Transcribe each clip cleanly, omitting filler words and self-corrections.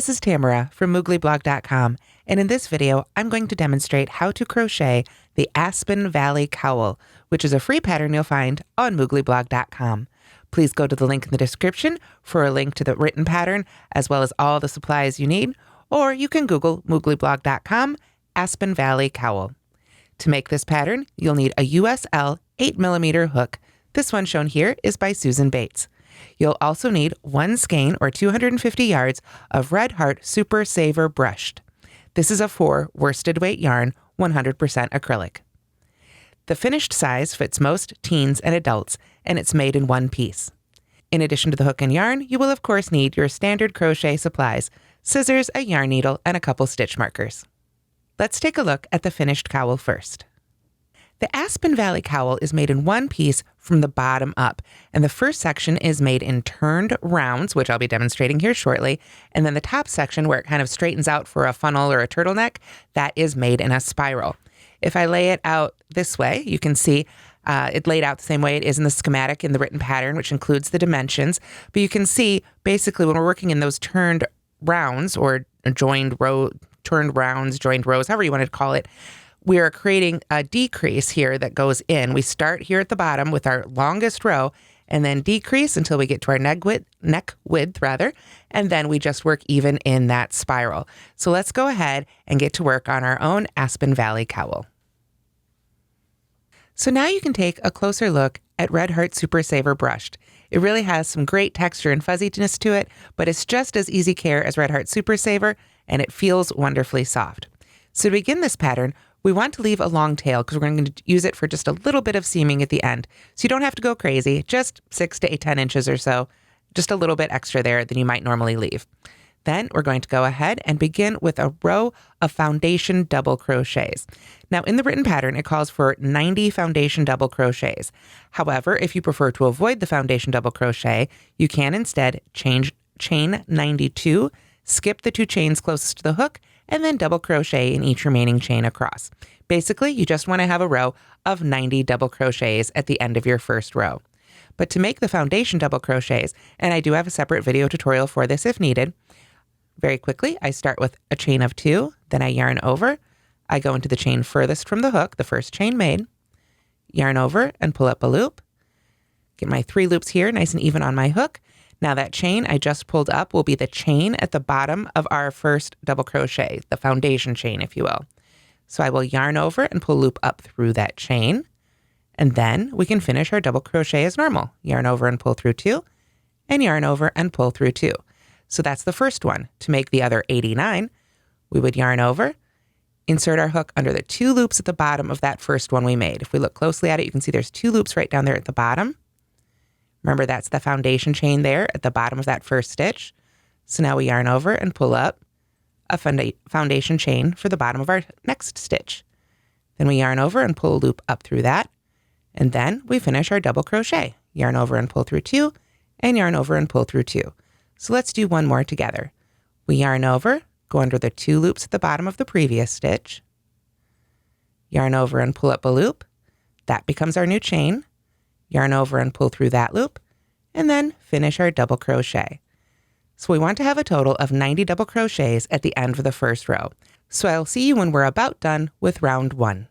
This is Tamara from mooglyblog.com, and in this video, I'm going to demonstrate how to crochet the Aspen Valley Cowl, which is a free pattern you'll find on mooglyblog.com. Please go to the link in the description for a link to the written pattern, as well as all the supplies you need, or you can Google mooglyblog.com Aspen Valley Cowl. To make this pattern, you'll need a USL 8mm hook. This one shown here is by Susan Bates. You'll also need one skein or 250 yards of Red Heart Super Saver brushed. This is a 4 worsted weight yarn, 100% acrylic. The finished size fits most teens and adults, and it's made in one piece. In addition to the hook and yarn, you will of course need your standard crochet supplies, scissors, a yarn needle, and a couple stitch markers. Let's take a look at the finished cowl first. The Aspen Valley Cowl is made in one piece from the bottom up, and the first section is made in turned rounds, which I'll be demonstrating here shortly, and then the top section where it kind of straightens out for a funnel or a turtleneck, that is made in a spiral. If I lay it out this way, you can see it laid out the same way it is in the schematic in the written pattern, which includes the dimensions, but you can see basically when we're working in those turned rounds or turned rounds, joined rows, however you want to call it, we are creating a decrease here that goes in. We start here at the bottom with our longest row and then decrease until we get to our neck width, and then we just work even in that spiral. So let's go ahead and get to work on our own Aspen Valley Cowl. So now you can take a closer look at Red Heart Super Saver brushed. It really has some great texture and fuzziness to it, but it's just as easy care as Red Heart Super Saver, and it feels wonderfully soft. So to begin this pattern, we want to leave a long tail because we're going to use it for just a little bit of seaming at the end. So you don't have to go crazy, just 6 to 10 inches or so, just a little bit extra there than you might normally leave. Then we're going to go ahead and begin with a row of foundation double crochets. Now in the written pattern, it calls for 90 foundation double crochets. However, if you prefer to avoid the foundation double crochet, you can instead chain 92, skip the 2 chains closest to the hook, and then double crochet in each remaining chain across. Basically, you just want to have a row of 90 double crochets at the end of your first row. But to make the foundation double crochets, and I do have a separate video tutorial for this if needed, very quickly, I start with a chain of 2, then I yarn over, I go into the chain furthest from the hook, the first chain made, yarn over and pull up a loop, get my 3 loops here nice and even on my hook. Now that chain I just pulled up will be the chain at the bottom of our first double crochet, the foundation chain, if you will. So I will yarn over and pull a loop up through that chain, and then we can finish our double crochet as normal. Yarn over and pull through 2, and yarn over and pull through 2. So that's the first one. To make the other 89, we would yarn over, insert our hook under the 2 loops at the bottom of that first one we made. If we look closely at it, you can see there's 2 loops right down there at the bottom. Remember, that's the foundation chain there at the bottom of that first stitch. So now we yarn over and pull up a foundation chain for the bottom of our next stitch. Then we yarn over and pull a loop up through that. And then we finish our double crochet. Yarn over and pull through 2, and yarn over and pull through 2. So let's do one more together. We yarn over, go under the 2 loops at the bottom of the previous stitch. Yarn over and pull up a loop. That becomes our new chain. Yarn over and pull through that loop, and then finish our double crochet. So we want to have a total of 90 double crochets at the end of the first row. So I'll see you when we're about done with round 1.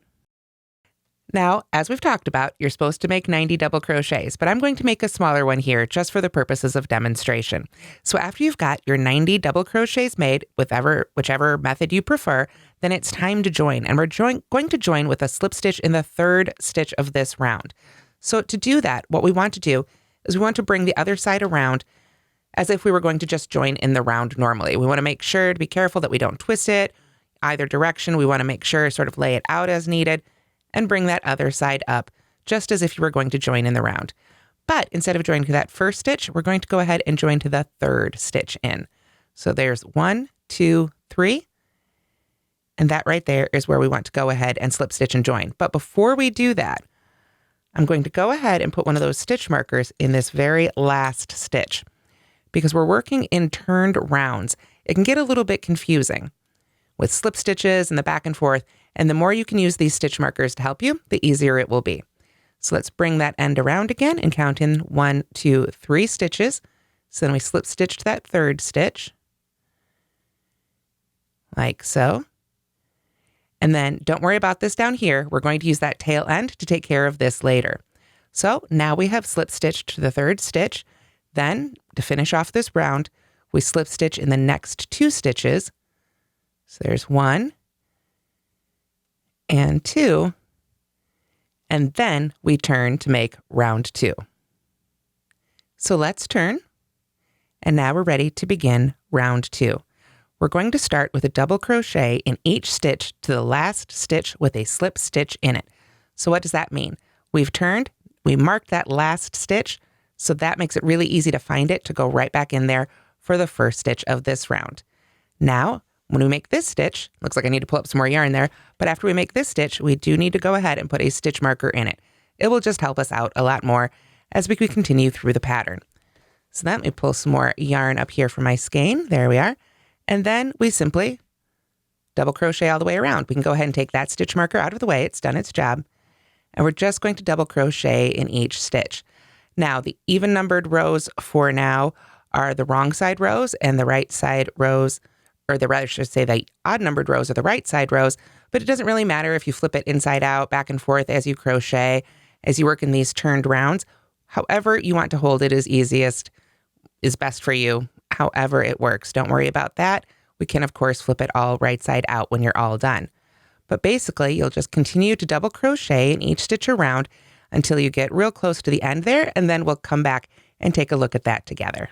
Now, as we've talked about, you're supposed to make 90 double crochets, but I'm going to make a smaller one here just for the purposes of demonstration. So after you've got your 90 double crochets made, whichever method you prefer, then it's time to join. And we're going to join with a slip stitch in the 3rd stitch of this round. So to do that, what we want to do is we want to bring the other side around as if we were going to just join in the round normally. We want to make sure to be careful that we don't twist it either direction. We want to make sure sort of lay it out as needed and bring that other side up just as if you were going to join in the round. But instead of joining to that first stitch, we're going to go ahead and join to the 3rd stitch in. So there's 1, 2, 3. And that right there is where we want to go ahead and slip stitch and join. But before we do that, I'm going to go ahead and put one of those stitch markers in this very last stitch. Because we're working in turned rounds, it can get a little bit confusing with slip stitches and the back and forth, and the more you can use these stitch markers to help you, the easier it will be. So let's bring that end around again and count in 1, 2, 3 stitches. So then we slip stitch to that 3rd stitch, like so. And then don't worry about this down here. We're going to use that tail end to take care of this later. So now we have slip stitched to the third stitch. Then to finish off this round, we slip stitch in the next 2 stitches. So there's 1 and 2. And then we turn to make round 2. So let's turn. And now we're ready to begin round 2. We're going to start with a double crochet in each stitch to the last stitch with a slip stitch in it. So what does that mean? We've turned, we marked that last stitch, so that makes it really easy to find it to go right back in there for the first stitch of this round. Now, when we make this stitch, looks like I need to pull up some more yarn there, but after we make this stitch, we do need to go ahead and put a stitch marker in it. It will just help us out a lot more as we continue through the pattern. So let me pull some more yarn up here for my skein. There we are. And then we simply double crochet all the way around. We can go ahead and take that stitch marker out of the way. It's done its job. And we're just going to double crochet in each stitch. Now, the even numbered rows for now are the wrong side rows, and the right side rows, or the rather should say the odd numbered rows are the right side rows, but it doesn't really matter if you flip it inside out, back and forth as you crochet, as you work in these turned rounds. However you want to hold it is best for you. However it works. Don't worry about that. We can, of course, flip it all right side out when you're all done. But basically, you'll just continue to double crochet in each stitch around until you get real close to the end there, and then we'll come back and take a look at that together.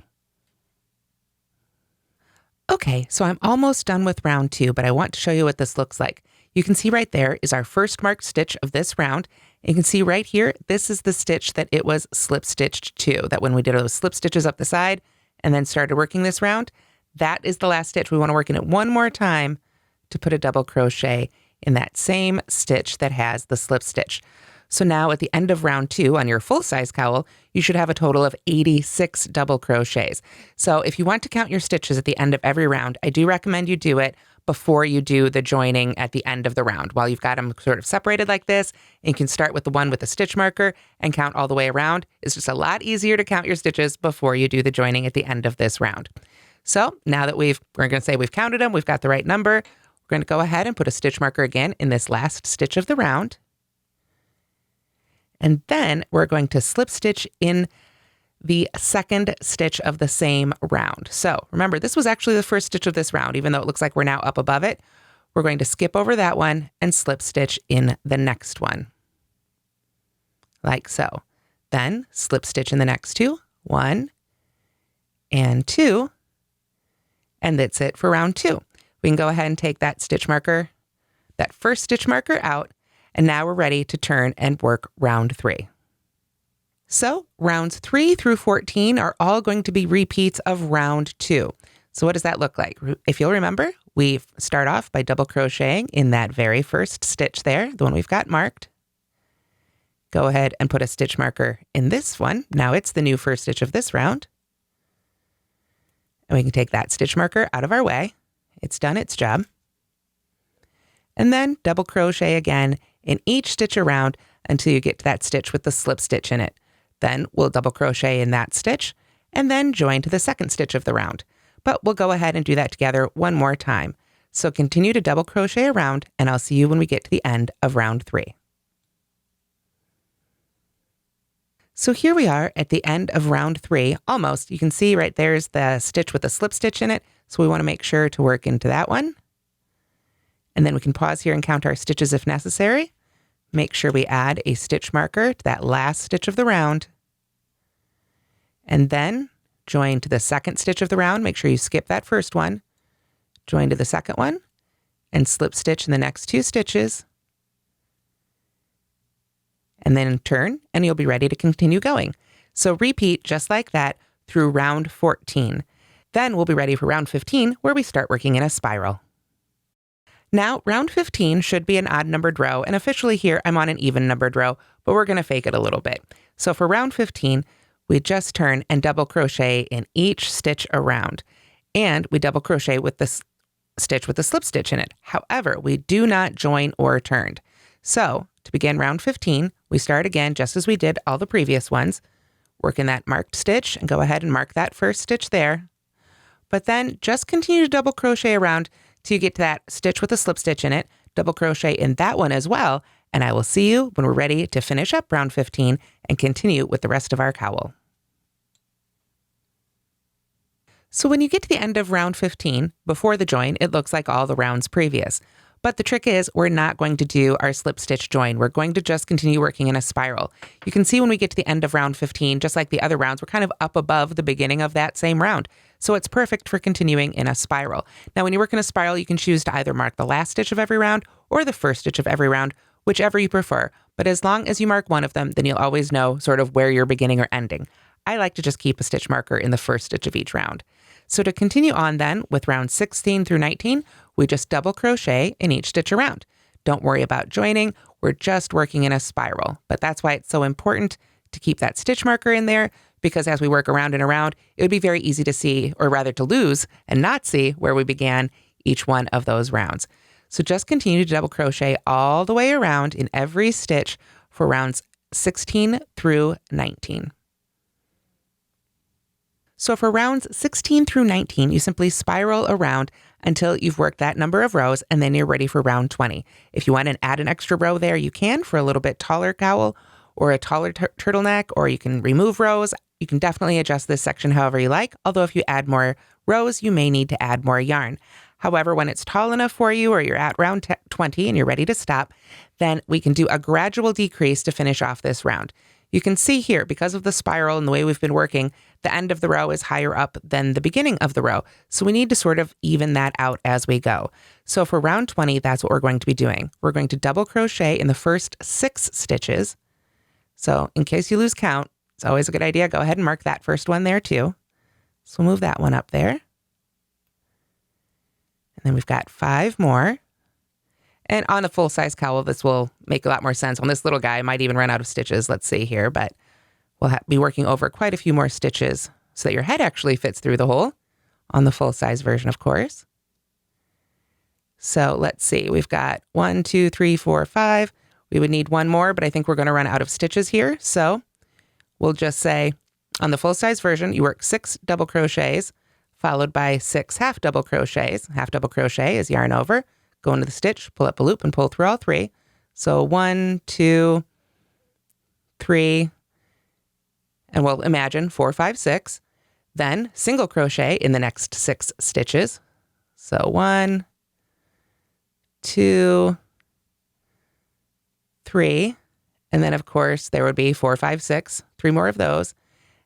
Okay, so I'm almost done with round 2, but I want to show you what this looks like. You can see right there is our first marked stitch of this round. You can see right here, this is the stitch that it was slip stitched to, that when we did those slip stitches up the side and then started working this round, that is the last stitch. We want to work in it one more time to put a double crochet in that same stitch that has the slip stitch. So now at the end of round 2 on your full size cowl, you should have a total of 86 double crochets. So if you want to count your stitches at the end of every round, I do recommend you do it before you do the joining at the end of the round. While you've got them sort of separated like this, and you can start with the one with the stitch marker and count all the way around. It's just a lot easier to count your stitches before you do the joining at the end of this round. So now that we're going to say we've counted them, we've got the right number, we're going to go ahead and put a stitch marker again in this last stitch of the round. And then we're going to slip stitch in the second stitch of the same round. So remember, this was actually the first stitch of this round, even though it looks like we're now up above it. We're going to skip over that one and slip stitch in the next one, like so. Then slip stitch in the next 2, 1 and 2, and that's it for round 2. We can go ahead and take that stitch marker, that first stitch marker out, and now we're ready to turn and work round 3. So rounds 3 through 14 are all going to be repeats of round 2. So what does that look like? If you'll remember, we start off by double crocheting in that very first stitch there, the one we've got marked. Go ahead and put a stitch marker in this one. Now it's the new first stitch of this round. And we can take that stitch marker out of our way. It's done its job. And then double crochet again in each stitch around until you get to that stitch with the slip stitch in it. Then we'll double crochet in that stitch and then join to the second stitch of the round. But we'll go ahead and do that together one more time. So continue to double crochet around, and I'll see you when we get to the end of round 3. So here we are at the end of round 3, almost. You can see right there's the stitch with the slip stitch in it. So we want to make sure to work into that one. And then we can pause here and count our stitches if necessary. Make sure we add a stitch marker to that last stitch of the round. And then join to the second stitch of the round. Make sure you skip that first one. Join to the second one and slip stitch in the next 2 stitches. And then turn, and you'll be ready to continue going. So repeat just like that through round 14. Then we'll be ready for round 15, where we start working in a spiral. Now, round 15 should be an odd numbered row, and officially here I'm on an even numbered row, but we're going to fake it a little bit. So for round 15, we just turn and double crochet in each stitch around, and we double crochet with this stitch with the slip stitch in it. However, we do not join or turn. So to begin round 15, we start again just as we did all the previous ones, work in that marked stitch and go ahead and mark that first stitch there. But then just continue to double crochet around till you get to that stitch with a slip stitch in it, double crochet in that one as well, and I will see you when we're ready to finish up round 15 and continue with the rest of our cowl. So when you get to the end of round 15, before the join, it looks like all the rounds previous. But the trick is we're not going to do our slip stitch join. We're going to just continue working in a spiral. You can see when we get to the end of round 15, just like the other rounds, we're kind of up above the beginning of that same round. So it's perfect for continuing in a spiral. Now, when you work in a spiral, you can choose to either mark the last stitch of every round or the first stitch of every round, whichever you prefer. But as long as you mark one of them, then you'll always know sort of where you're beginning or ending. I like to just keep a stitch marker in the first stitch of each round. So to continue on then with round 16 through 19, we just double crochet in each stitch around. Don't worry about joining. We're just working in a spiral. But that's why it's so important to keep that stitch marker in there, because as we work around and around, it would be very easy to see, or rather to lose and not see where we began each one of those rounds. So just continue to double crochet all the way around in every stitch for rounds 16 through 19. So for rounds 16 through 19, you simply spiral around until you've worked that number of rows, and then you're ready for round 20. If you want to add an extra row there, you can for a little bit taller cowl or a taller turtleneck, or you can remove rows. You can definitely adjust this section however you like, although if you add more rows, you may need to add more yarn. However, when it's tall enough for you, or you're at round 20 and you're ready to stop, then we can do a gradual decrease to finish off this round. You can see here, because of the spiral and the way we've been working, the end of the row is higher up than the beginning of the row. So we need to sort of even that out as we go. So for round 20, that's what we're going to be doing. We're going to double crochet in the first 6 stitches. So in case you lose count, it's always a good idea. Go ahead and mark that first one there too. So we'll move that one up there. And then we've got 5 more. And on a full-size cowl, this will make a lot more sense. On this little guy, I might even run out of stitches. Let's see here, but we'll be working over quite a few more stitches so that your head actually fits through the hole on the full-size version, of course. So let's see. We've got 1, 2, 3, 4, 5. We would need one more, but I think we're going to run out of stitches here. So we'll just say on the full-size version, you work 6 double crochets followed by 6 half double crochets. Half double crochet is yarn over. Go into the stitch, pull up a loop, and pull through all 3. So 1, 2, 3, and we'll imagine 4, 5, 6. Then single crochet in the next 6 stitches. So 1, 2, 3. And then, of course, there would be 4, 5, 6, 3 more of those.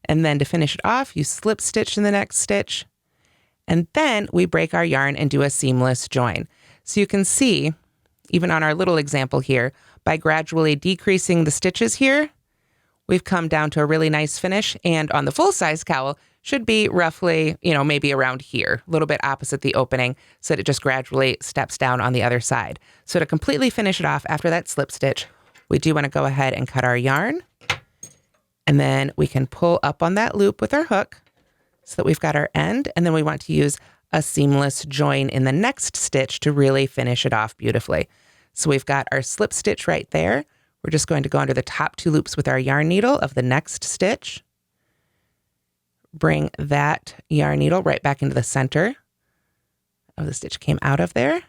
And then to finish it off, you slip stitch in the next stitch. And then we break our yarn and do a seamless join. So you can see, even on our little example here, by gradually decreasing the stitches here, we've come down to a really nice finish. And on the full-size cowl, should be roughly, maybe around here, a little bit opposite the opening, so that it just gradually steps down on the other side. So to completely finish it off after that slip stitch, we do want to go ahead and cut our yarn. And then we can pull up on that loop with our hook so that we've got our end. And then we want to use a seamless join in the next stitch to really finish it off beautifully. So we've got our slip stitch right there. We're just going to go under the top 2 loops with our yarn needle of the next stitch. Bring that yarn needle right back into the center of the stitch came out of there.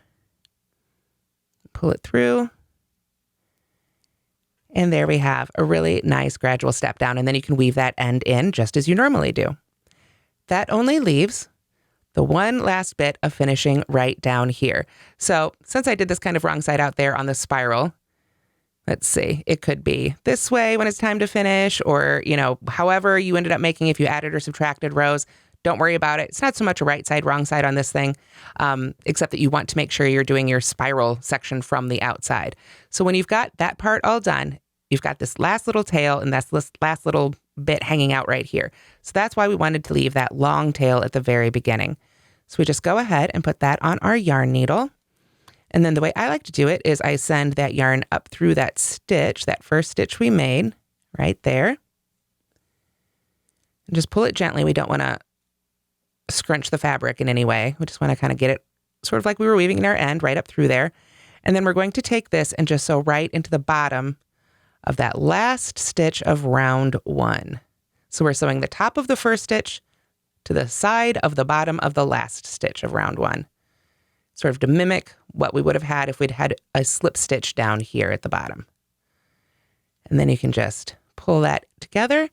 Pull it through. And there we have a really nice gradual step down. And then you can weave that end in just as you normally do. That only leaves the one last bit of finishing right down here. So since I did this kind of wrong side out there on the spiral, let's see, it could be this way when it's time to finish, or, however you ended up making, if you added or subtracted rows, don't worry about it. It's not so much a right side, wrong side on this thing, except that you want to make sure you're doing your spiral section from the outside. So when you've got that part all done, you've got this last little tail and that's this last little bit hanging out right here. So that's why we wanted to leave that long tail at the very beginning. So we just go ahead and put that on our yarn needle. And then the way I like to do it is I send that yarn up through that stitch, that first stitch we made right there. And just pull it gently. We don't want to scrunch the fabric in any way. We just want to kind of get it sort of like we were weaving in our end right up through there. And then we're going to take this and just sew right into the bottom of that last stitch of round 1. So we're sewing the top of the first stitch to the side of the bottom of the last stitch of round 1. sort of to mimic what we would have had if we'd had a slip stitch down here at the bottom. And then you can just pull that together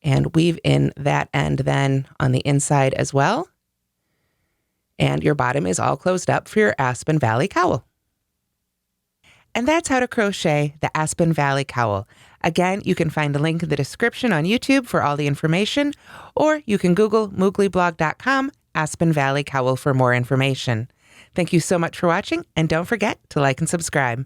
and weave in that end then on the inside as well. And your bottom is all closed up for your Aspen Valley Cowl. And that's how to crochet the Aspen Valley Cowl. Again, you can find the link in the description on YouTube for all the information, or you can Google mooglyblog.com Aspen Valley Cowl for more information. Thank you so much for watching, and don't forget to like and subscribe.